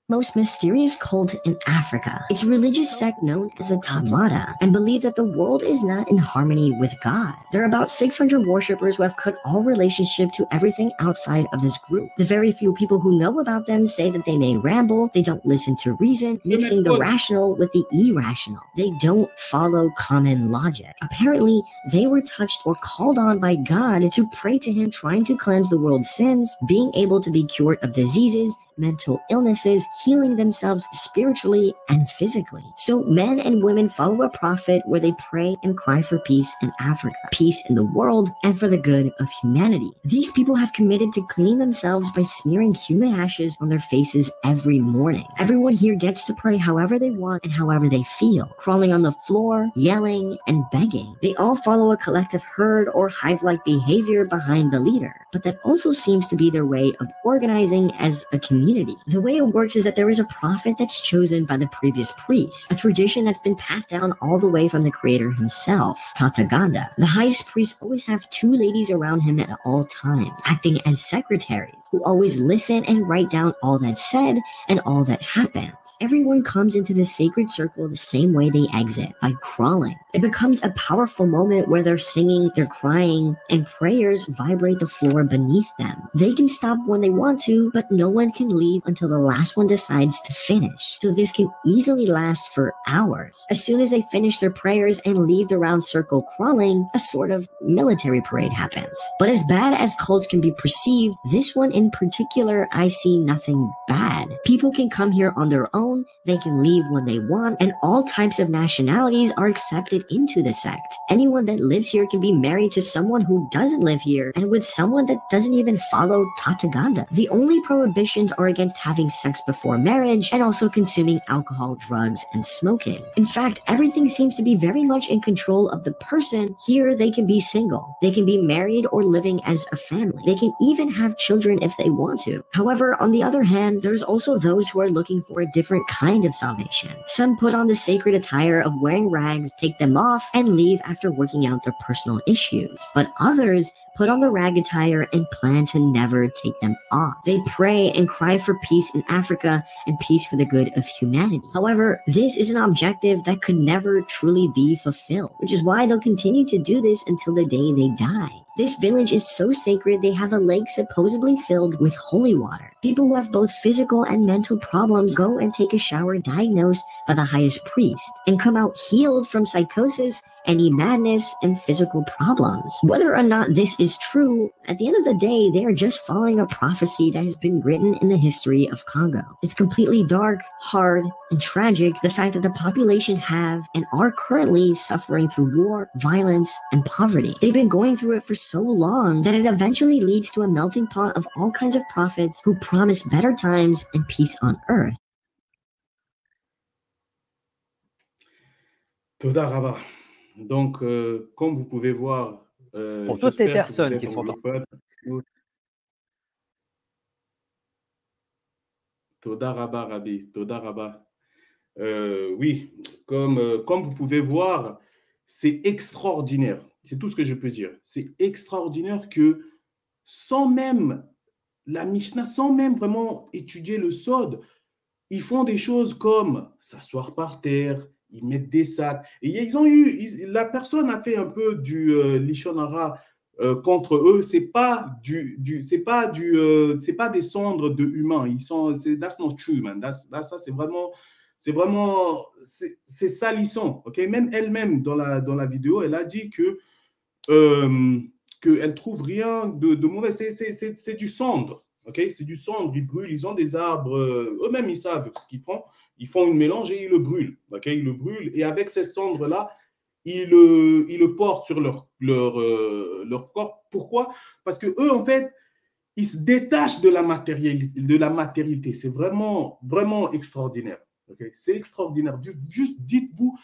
most mysterious cult in Africa. It's a religious sect known as the Tamada and believe that the world is not in harmony with God. There are about 600 worshippers who have cut all relationship to everything outside of this group. The very few people who know about them say that they may ramble, they don't listen to reason, mixing the rational with the irrational. They don't follow common logic. Apparently, they were touched or called on by God to pray to him, trying to cleanse the world's sins, being able to be cured of diseases, mental illnesses, healing themselves spiritually and physically. So men and women follow a prophet where they pray and cry for peace in Africa, peace in the world, and for the good of humanity. These people have committed to cleaning themselves by smearing human ashes on their faces every morning. Everyone here gets to pray however they want and however they feel, crawling on the floor, yelling, and begging. They all follow a collective herd or hive-like behavior behind the leader, but that also seems to be their way of organizing as a community. The way it works is that there is a prophet that's chosen by the previous priest, a tradition that's been passed down all the way from the creator himself, Tathagata. The highest priest always have two ladies around him at all times, acting as secretaries, who always listen and write down all that's said and all that happens. Everyone comes into the sacred circle the same way they exit, by crawling. It becomes a powerful moment where they're singing, they're crying, and prayers vibrate the floor beneath them. They can stop when they want to, but no one can leave until the last one decides to finish. So this can easily last for hours. As soon as they finish their prayers and leave the round circle crawling, a sort of military parade happens. But as bad as cults can be perceived, this one in particular, I see nothing bad. People can come here on their own, they can leave when they want, and all types of nationalities are accepted into the sect. Anyone that lives here can be married to someone who doesn't live here, and with someone that doesn't even follow Tathagata. The only prohibitions are against having sex before marriage and also consuming alcohol, drugs, and smoking. In fact, everything seems to be very much in control of the person. Here, they can be single. They can be married or living as a family. They can even have children if they want to. However, on the other hand, there's also those who are looking for a different kind of salvation. Some put on the sacred attire of wearing rags, take them off, and leave after working out their personal issues. But others put on the rag attire and plan to never take them off. They pray and cry for peace in Africa and peace for the good of humanity. However, this is an objective that could never truly be fulfilled, which is why they'll continue to do this until the day they die. This village is so sacred they have a lake supposedly filled with holy water. People who have both physical and mental problems go and take a shower diagnosed by the highest priest and come out healed from psychosis, any madness, and physical problems. Whether or not this is true, at the end of the day, they are just following a prophecy that has been written in the history of Congo. It's completely dark, hard, and tragic, the fact that the population have and are currently suffering through war, violence, and poverty. They've been going through it for so long that it eventually leads to a melting pot of all kinds of prophets who promise better times and peace on earth. Toda Rabba. Donc, comme vous pouvez voir, pour toutes les personnes qui sont Toda Rabba, Rabbi, Toda Rabba. Oui, comme vous pouvez voir, c'est extraordinaire. C'est tout ce que je peux dire. C'est extraordinaire que sans même la Mishnah, sans même vraiment étudier le Sod, ils font des choses comme s'asseoir par terre, ils mettent des sacs. Et ils ont la personne a fait un peu du Lishon Hara contre eux. C'est pas des cendres de humains. That's not true, man. Ça c'est salissant. Ok, même elle-même dans la vidéo, elle a dit que qu'elle trouve rien de mauvais. C'est du cendre. Ok, c'est du cendre. Ils brûlent. Ils ont des arbres. Eux-mêmes, ils savent ce qu'ils font. Ils font une mélange et ils le brûlent. Okay? Ils le brûlent et avec cette cendre-là, ils le portent sur leur corps. Pourquoi? Parce que eux, en fait, ils se détachent de la matérialité. C'est vraiment, vraiment extraordinaire. Okay? C'est extraordinaire. Juste dites-vous,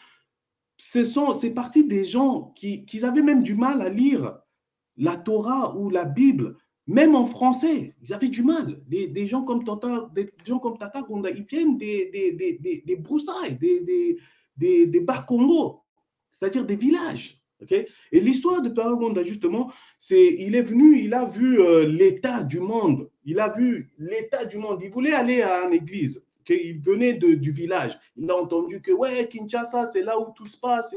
c'est parti des gens qui avaient même du mal à lire la Torah ou la Bible. Même en français, ils avaient du mal. Des gens comme Tata Gonda, ils viennent des broussailles, des bas Congo, c'est-à-dire des villages. Okay? Et l'histoire de Tata Gonda, justement, il est venu, il a vu l'état du monde il a vu l'état du monde. Il voulait aller à une église. Okay? Il venait du village. Il a entendu que, ouais, Kinshasa, c'est là où tout se passe,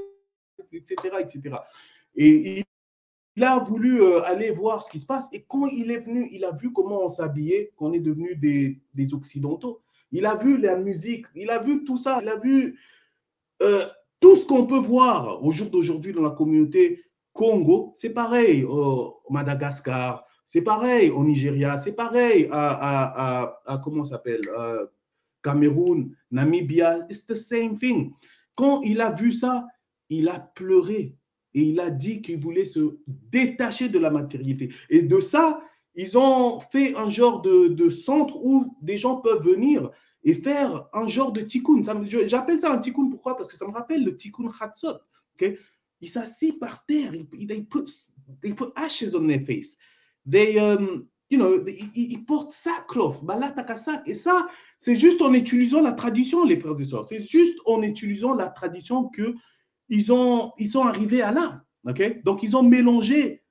etc., etc. Et il a voulu aller voir ce qui se passe. Et quand il est venu, il a vu comment on s'habillait, qu'on est devenus des Occidentaux. Il a vu la musique, il a vu tout ça, il a vu tout ce qu'on peut voir au jour d'aujourd'hui dans la communauté Congo. C'est pareil au Madagascar, c'est pareil au Nigeria, c'est pareil à comment ça s'appelle, Cameroun, Namibia. It's the same thing. Quand il a vu ça, il a pleuré. Et il a dit qu'il voulait se détacher de la matérialité. Et de ça, ils ont fait un genre de centre où des gens peuvent venir et faire un genre de tikkun. J'appelle ça un tikkun, pourquoi? Parce que ça me rappelle le tikkun Hatzot. Okay? Ils s'assient par terre, they put ashes on their face. Ils portent sackcloth, balatakasak. Et ça, c'est juste en utilisant la tradition, les frères et sœurs. C'est juste en utilisant la tradition que ils sont arrivés à là. Okay? Donc, ils ont mélangé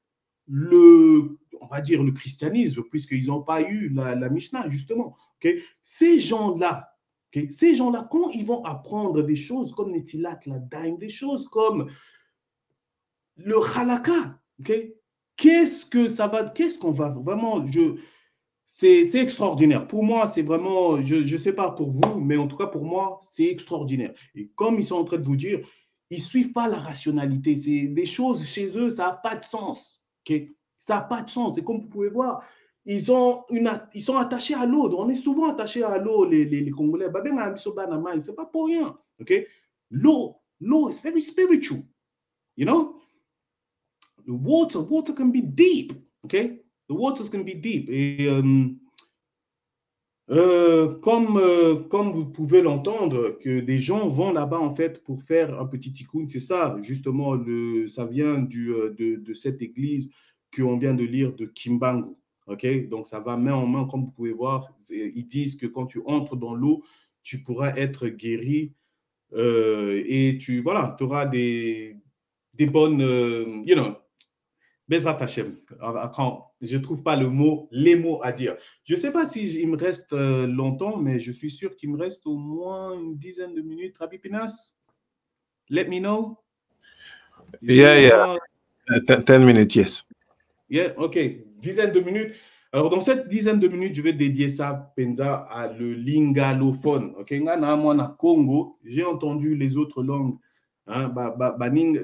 on va dire le christianisme, puisqu'ils n'ont pas eu la Mishnah, justement. Okay? Ces gens-là, quand ils vont apprendre des choses comme Netilat, la Daim, des choses comme le Halakha, okay? Qu'est-ce qu'on va vraiment... C'est extraordinaire. Pour moi, c'est vraiment... Je ne sais pas pour vous, mais en tout cas, pour moi, c'est extraordinaire. Et comme ils sont en train de vous dire, ils ne suivent pas la rationalité. C'est des choses chez eux, ça n'a pas de sens. Okay? Ça n'a pas de sens. Et comme vous pouvez voir, ils sont attachés à l'eau. On est souvent attachés à l'eau, les Congolais. Ce n'est pas pour rien. Okay? L'eau, is very spiritual. You know? The water can be deep. Okay? The waters can be deep. Et comme vous pouvez l'entendre, que des gens vont là-bas en fait pour faire un petit tikkun, c'est ça justement, ça vient de cette église qu'on vient de lire de Kimbangu. Okay? Donc ça va main en main, comme vous pouvez voir. Ils disent que quand tu entres dans l'eau, tu pourras être guéri et tu auras des bonnes, Bezat Hashem. Je ne trouve pas les mots à dire. Je ne sais pas si il me reste longtemps, mais je suis sûr qu'il me reste au moins une dizaine de minutes. Rabbi Pinas, let me know. Yeah. 10 minutes, yes. Yeah, ok. Dizaine de minutes. Alors, dans cette dizaine de minutes, je vais dédier ça, Penza, à le lingalophone. Ok, moi, na Congo, j'ai entendu les autres langues. Hein,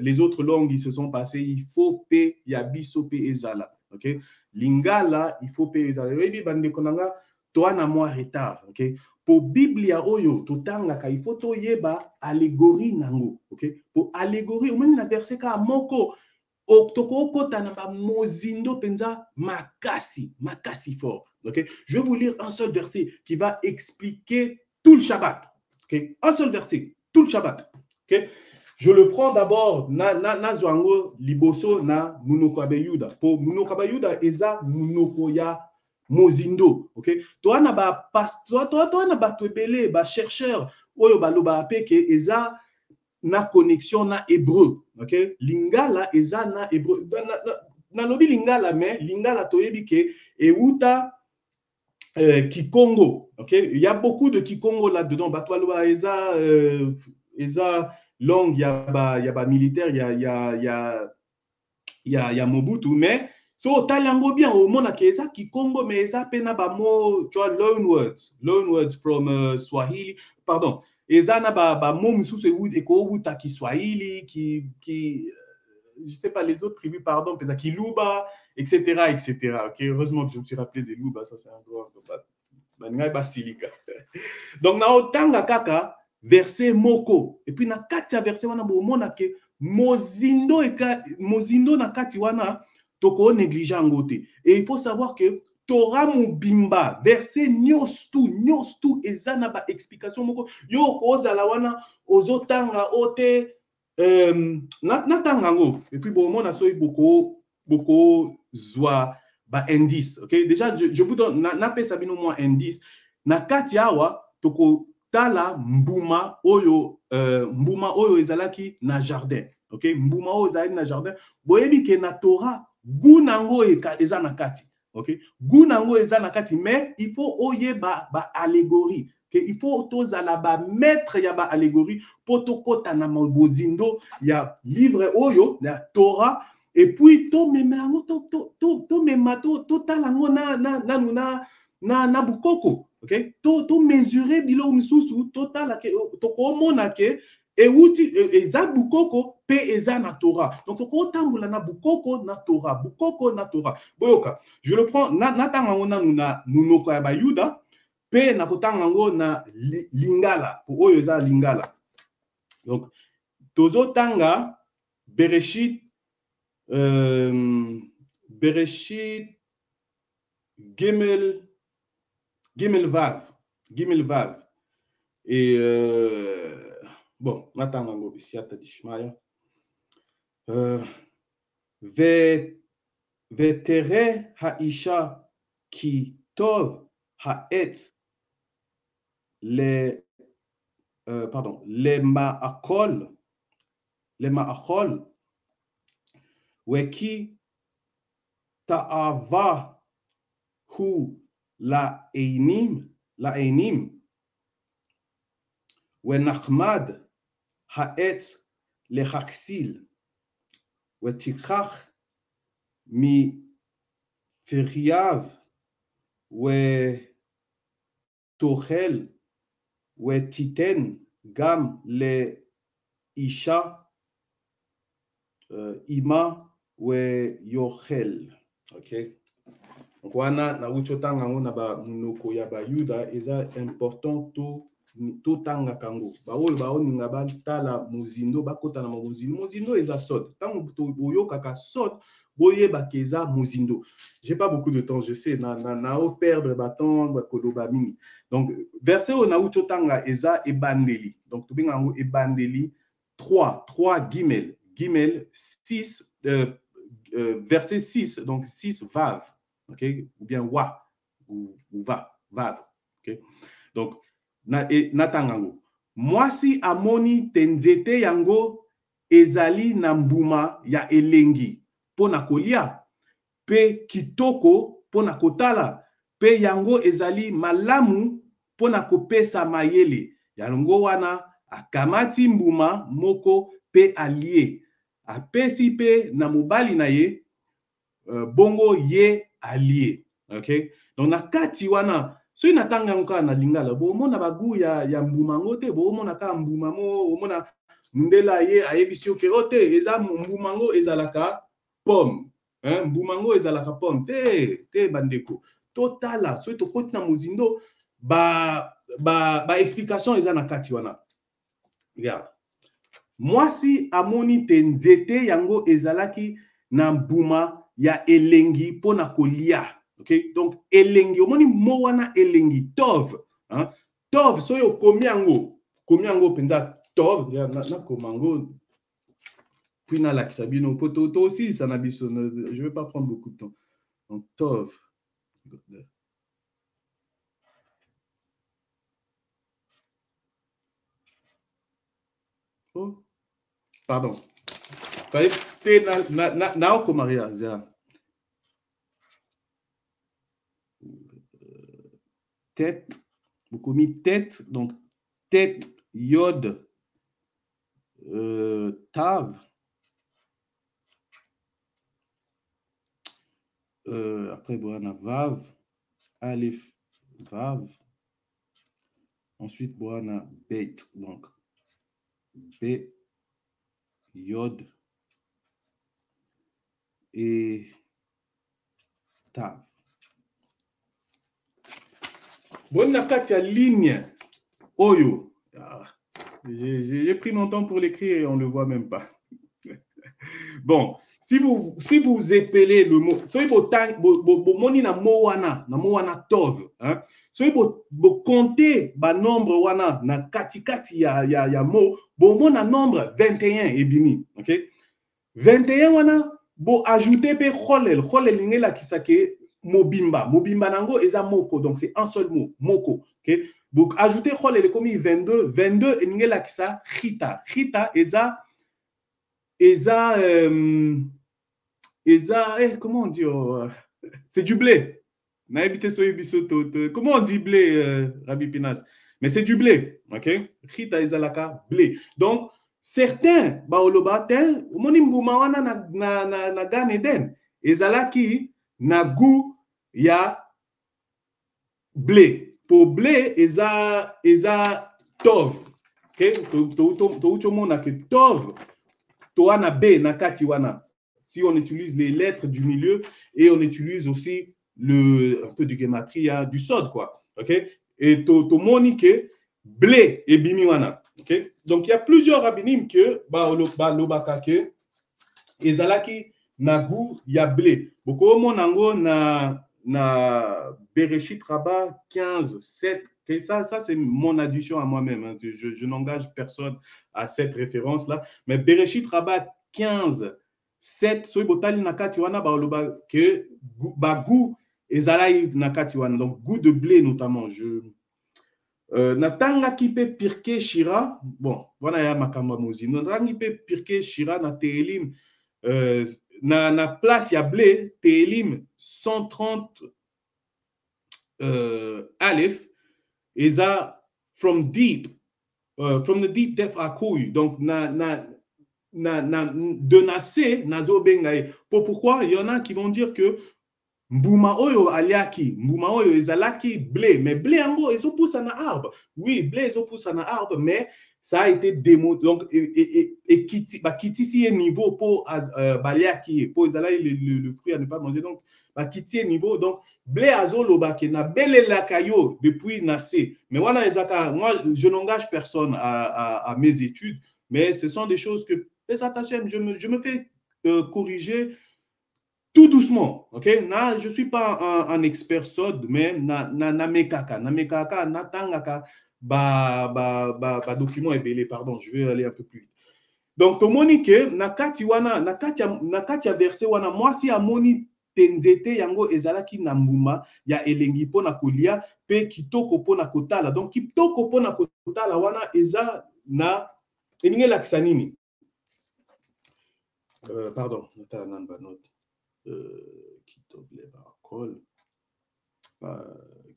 les autres langues, ils se sont passées. Il faut payer yabiso pe ezala. Ok, lingala, il faut payer ezala. Oui, bande konanga, toi na moi retard. Ok, pour Biblia oyo, totanga il faut to yeba allégorie nango. Ok, pour allégorie, au même na verset ka moko. Mozindo penza makasi fort. Okay? Je vais vous lire un seul verset qui va expliquer tout le Shabbat. Okay? Un seul verset, tout le Shabbat. Okay? Je le prends d'abord na zwango liboso na munoko abayuda. Pour munoko abayuda eza munoko ya mozindo. Okay? Toi na ba twebele ba chercheur oyo baloba apeke eza na connexion na hébreu. Okay? Lingala eza na hébreu. Na lobi lingala, mais lingala toyebi ke euta Kikongo. Okay? Il y a beaucoup de Kikongo là-dedans. Batwaloba eza langue, il y a militaire, il y a Mobutu, mais so talango bien au monde ke eza Kikongo, mais eza pena ba mo, tu vois, loan words from Swahili, pardon. Ezana ba mot misusu ekouta Kiswahili qui je sais pas les autres tribus, pardon, peut-être Kiluba, etc. Okay, heureusement que je me suis rappelé des Luba, ça c'est un gros basilika. Donc na otanga kaka verset moko et puis na kati ya verset wana bo mona ke mozindo na kati wana toko négliger ngote. Et il faut savoir que Torah mubimba verset nyostu ezana ba explication moko yo kozala wana ozotanga ote natanga ngo et puis bon mona soyi boko zwa ba indice. OK, déjà je vous donne na pesa bino moi indice na kati awa toko tala mbuma oyo ezalaki na jardin. OK, mbuma oyo ezalaki na jardin boyebi ke na Torah gunango eza na kati. ok? Goût nango eza na kati, mais il faut oye ba allégorie. Okay? Il faut tozala ba maître ya ba allégorie pour tokota na mabozindo ya livre oyo ya Torah et puis to memango to memato to talango na bukoko. Okay? To mesurer bilo misusu to talake to komona ke euti eza bukoko pe eza na Torah. Donc ko tambola na bukoko na Torah, bukoko na Torah. Boyoka, je le prends na tango na nunoko ya bayuda pe na kotanga ngo na lingala, po oyo eza lingala. Donc tozo tanga Bereshit Bereshit Gimel Vav et bon, natanga ngo bisiata dishmaya vetere haisha ki tov haetz les ma'akol weki ta'ava hu la einim ונחמד העץ לחכסיל ותיקח מפרייו ותאכל ותיתן גם לאישה אימה ויאכל. אוקיי? Donc wana na uchotanga ngona ba munoko ya ba yuda eza important to tanga kango ba oyo ba oninga ba tala muzindo bakota na muzindo eza sod tango to boyoka ka sod boyeba keza muzindo. J'ai pas beaucoup de temps, je sais na o perdre baton ba koloba mingi. Donc verset o na uchotanga eza ebandeli. Donc to binga ngo ebandeli 3 gimel 6 verset 6, donc 6 vav. Okay? Ou bien wa ou vav. Okay? Donc natangango mwasi amoni tenzete yango ezali na mbuma ya elengi pona kolia pe kitoko pona kotala pe yango ezali malamu pona kopesa mayele yango wana akamati mbuma moko pe alie apesi pe na mobali na ye bongo ye allié. Okay? Donc na kati wana so inatanga nka na lingala bo mona bagu ya mbuma ngote bo mona ka mbuma mo mona ndela ye ayebisi oke ote eza mbuma ngo ezalaka pomme, hein, mbuma ngo ezalaka pomme te bandeko totala so to kotina muzindo ba explication eza na kati wana. Regarde, mwasi amoni te nzete yango ezalaki na mbuma ya elengi pona kolia. Okay? Donc elengi omoni mo wana elengi tov, hein? Tov soyo komiango penza tov na komango puis na la sabino poto aussi ça na biso, je vais pas prendre beaucoup de temps. Donc tov oh pardon na komaria tête, beaucoup mis tête, donc tête, yod, tav, après boana vav, alef, vav, ensuite boana beit, donc b, yod et tav. Bonne nakatia ligne oyo. J'ai pris mon temps pour l'écrire et on ne le voit même pas. Bon, si vous épelez le mot, soyez moni na mo wana tov, hein. Soyez compter ba nombre wana na kati ya mo, bon na nombre 21 et bimi, OK? 21 wana bo ajouter pe kholel ngela kisake mobimba nango eza moko, donc c'est un seul mot, moko. Okay? Donc ajouter kholel komi 22 ngela kisa khita eza comment on dit C'est du blé. Comment on dit blé, Rabbi Pinas? Mais c'est du blé. Ok? Rita ezalaka blé. Donc, certains, baolobatin, monimbouma wana na Gan Eden, ezalaki na goût ya blé. Pour blé, eza tov. Ok? Touchomona que tov, toana b na kati wana. Si on utilise les lettres du milieu et on utilise aussi un peu de gematria, du sod, quoi. Ok? Et tomonike blé et bimiwana. Ok? Donc il y a plusieurs rabbinim que lobaka ke ezalaki na goût ya blé. Boko monango na Bereshit Rabbah 15, 7. Okay? Ça c'est mon addition à moi-même. Hein. Je n'engage personne à cette référence-là. Mais Bereshit Rabbah 15, 7, soy botali nakati wana baoloba que goût ezalai nakati wana. Donc goût de blé notamment. Natanga kipe pirke shira. Bon, voilà ya makamba mozi. Natanga kipe pirke shira na Tehilim. Na place ya blé, Tehilim 130 Aleph, eza from the deep depth akuy. Donc de nase nazo bengae. Pourquoi il y en a qui vont dire que Mbouma oyo aliaki, Mbouma oyo ezalaki blé, mais blé ango ezo pousse na arbre. Oui, blé ezo pousse na arbre, mais ça a été démontré. Donc, et kitisi niveau pour baliaki, pour le fruit à ne pas manger. Donc, kitisi niveau. Donc, blé azolo baki na belle lakayo depuis nassé. Mais voilà, moi, je n'engage personne à mes études, mais ce sont des choses que je me fais corriger tout doucement, ok? Je ne suis pas un expert sod, mais na mekaka, na tangaka, document est belé, pardon, je vais aller un peu plus vite. Donc, Monique, nakati verset wana, moi si amoni tenzete yango ezalaki na mbuma ya elengi po na kolia pe kitoko po na kotala. Donc, kitoko po na kotala wana eza na eninge lakisa nini? Pardon,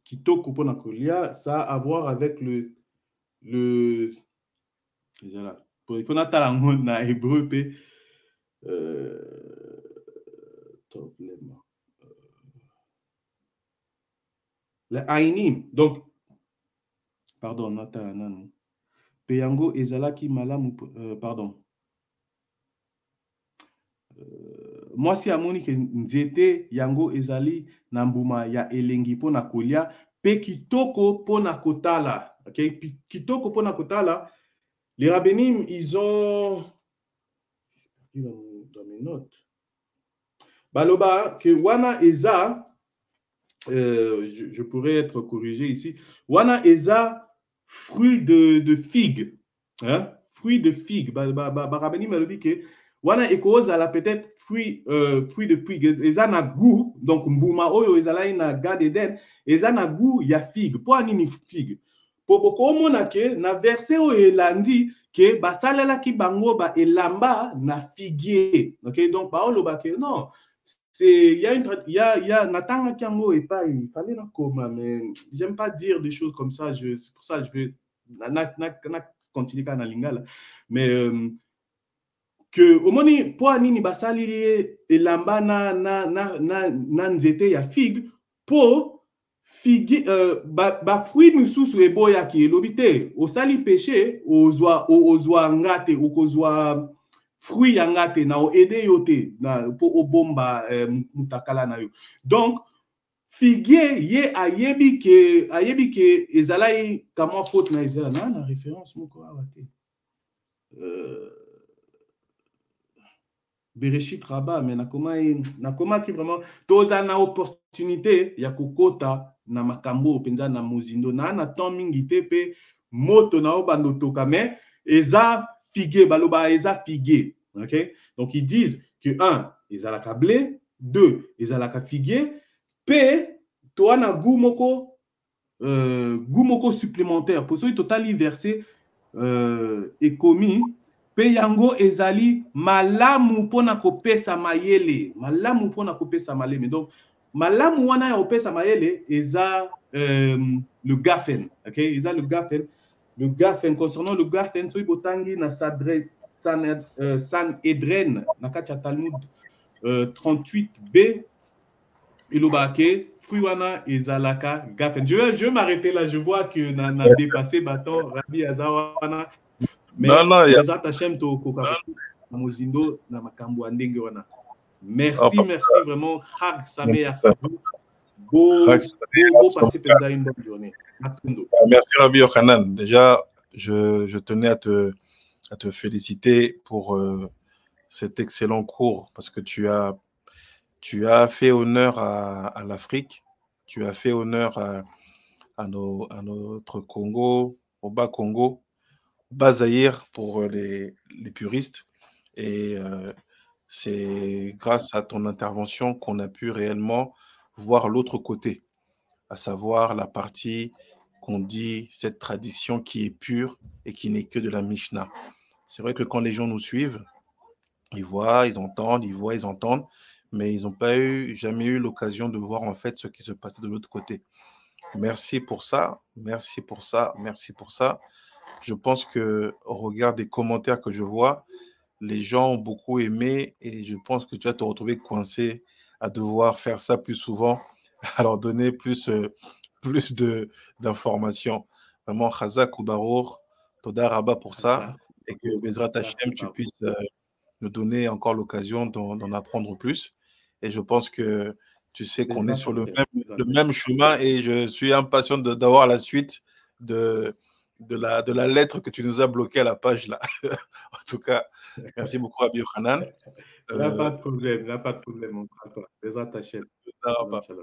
kitoko pona kolia, ça a à voir avec le déjà il faut natala na hébreu pe la ainim. Donc pardon, natala nan pe yango ezalaki malamu pardon. Moi si amoni ke nzete yango ezali na mbuma ya elengi po na kolia pe kitoko po na kotala. OK, kitoko po na kotala, les rabbinim ils ont dans mes notes baloba que wana eza je pourrais être corrigé ici. Wana eza fruit de figue. Hein? Fruit de figue. Rabbinim malobi que wana ekoza la peut-être fruit de figue. Eza na goût, donc mbuma oyo ezala na Gan Eden, eza na goût ya figue. Po anini figue? Po boko mona ke na verset oyo elandi ke basalela ki bango ba elamba na figuier. OK, donc ba oloba ke non, c'est il y a natanga kiango et pas il fallait na koma, mais j'aime pas dire des choses comme ça, c'est pour ça que je vais na continuer kana lingala, mais que omoni po anini basali elamba na nzete ya figue po figue fruit misusu eboyaki elobi te osali péché ozwa ngate okozwa fruit ya ngate na oede yo te na po obomba mutakala na yo. Donc figuier ye ayebi ke ezalai kama faute na ezala na référence moko awate Bereshit Rabbah, mais nakoma ki vraiment toza na opportunité ya kokota na makambo penza na mozindo na temps mingi te pe moto na obando toka mais eza figuier baloba eza figuier. OK, donc ils disent que 1 ezalaka blé, 2 ezalaka figuier pe to na goût moko supplémentaire pour ce total verset est commis. Pe yango ezali malamu pona kopesa mayele, malamu pona kopesa maleme. Donc malamu wana ya opesa mayele eza le gafen, ok, eza le gafen. Le gafen, concernant le gafen, soy botangi na Sanhedrin na kati ya Talmud 38b ilobake fruit ezalaka gafen. Je vais m'arrêter là, je vois que na dépassé baton Rabbi Azawana. Mais les attachements to koka mozindo na makambo andenge wana. Merci, merci vraiment. Hag Sameach. Beau passer une bonne journée. Merci Rabbi Yochanan. Déjà, je tenais à te féliciter pour cet excellent cours parce que tu as fait honneur à l'Afrique, tu as fait honneur à notre Congo, au bas Congo, au bas Zaïre pour les puristes. Et c'est grâce à ton intervention qu'on a pu réellement voir l'autre côté, à savoir la partie qu'on dit cette tradition qui est pure et qui n'est que de la Mishnah. C'est vrai que quand les gens nous suivent, ils voient, ils entendent, ils voient, ils entendent, mais ils n'ont jamais eu l'occasion de voir en fait ce qui se passait de l'autre côté. Merci pour ça, merci pour ça, merci pour ça. Je pense que au regard des commentaires que je vois, les gens ont beaucoup aimé et je pense que tu vas te retrouver coincé à devoir faire ça plus souvent, à leur donner plus d'informations. Vraiment, Chazak ou Barour, Toda Rabba pour ça, et que Bezrat Hashem, tu puisses nous donner encore l'occasion d'en apprendre plus. Et je pense que tu sais qu'on est sur le même chemin et je suis impatient d'avoir la suite de la lettre que tu nous as bloquée à la page là. En tout cas, merci beaucoup Rabbi Yochanan. Il n'y a pas de problème, il n'y a pas de problème, mon frère. Bezrat Hashem.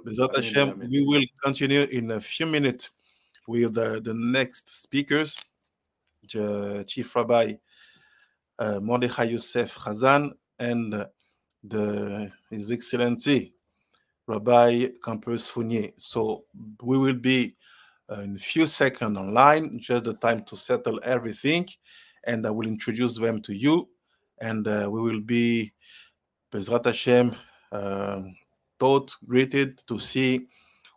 Bezrat Hashem, we will continue in a few minutes with the next speakers, Chief Rabbi Mordechai Yosef Chazan and His Excellency Rabbi Campus Fournier. So we will be in a few seconds online, just the time to settle everything, and I will introduce them to you, and we will be, Bezrat Hashem, greeted to see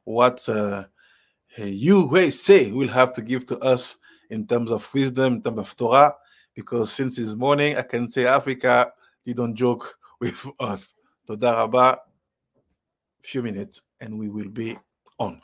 what USA will have to give to us in terms of wisdom, in terms of Torah, because since this morning, I can say Africa, you don't joke with us. Toda Rabba, few minutes, and we will be on.